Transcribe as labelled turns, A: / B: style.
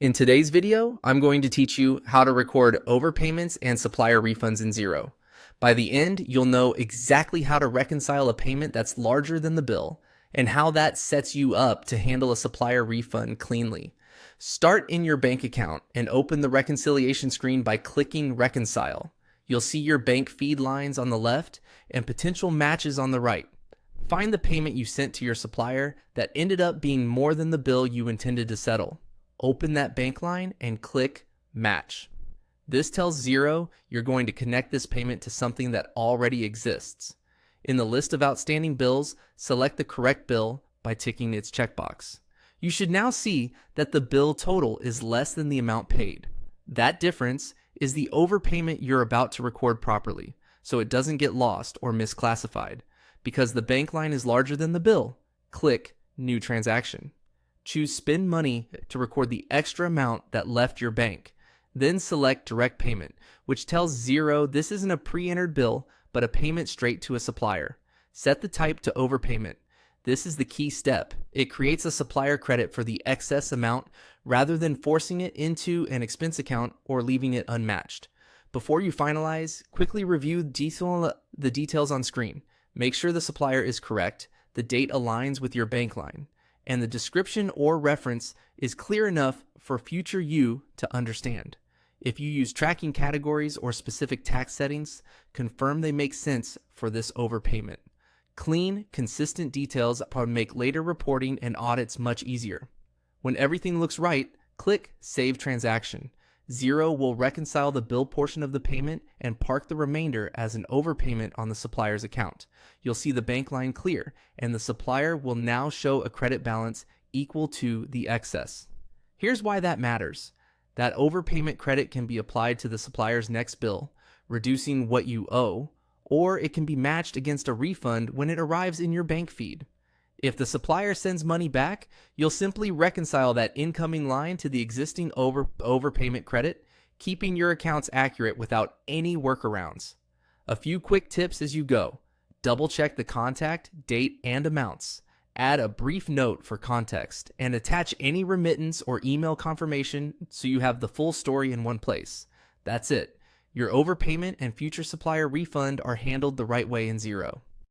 A: In today's video, I'm going to teach you how to record overpayments and supplier refunds in Xero. By the end, you'll know exactly how to reconcile a payment that's larger than the bill and how that sets you up to handle a supplier refund cleanly. Start in your bank account and open the reconciliation screen by clicking Reconcile. You'll see your bank feed lines on the left and potential matches on the right. Find the payment you sent to your supplier that ended up being more than the bill you intended to settle. Open that bank line and click Match. This tells Xero you're going to connect this payment to something that already exists. In the list of outstanding bills, select the correct bill by ticking its checkbox. You should now see that the bill total is less than the amount paid. That difference is the overpayment you're about to record properly, so it doesn't get lost or misclassified. Because the bank line is larger than the bill, click New Transaction. Choose Spend Money to record the extra amount that left your bank. Then select Direct Payment, which tells Xero this isn't a pre-entered bill, but a payment straight to a supplier. Set the type to Overpayment. This is the key step. It creates a supplier credit for the excess amount rather than forcing it into an expense account or leaving it unmatched. Before you finalize, quickly review the details on screen. Make sure the supplier is correct, the date aligns with your bank line, and the description or reference is clear enough for future you to understand. If you use tracking categories or specific tax settings, confirm they make sense for this overpayment. Clean, consistent details make later reporting and audits much easier. When everything looks right, click Save Transaction. Xero will reconcile the bill portion of the payment and park the remainder as an overpayment on the supplier's account. You'll see the bank line clear, and the supplier will now show a credit balance equal to the excess. Here's why that matters. That overpayment credit can be applied to the supplier's next bill, reducing what you owe, or it can be matched against a refund when it arrives in your bank feed. If the supplier sends money back, you'll simply reconcile that incoming line to the existing overpayment credit, keeping your accounts accurate without any workarounds. A few quick tips as you go. Double check the contact, date, and amounts. Add a brief note for context, and attach any remittance or email confirmation so you have the full story in one place. That's it. Your overpayment and future supplier refund are handled the right way in Xero.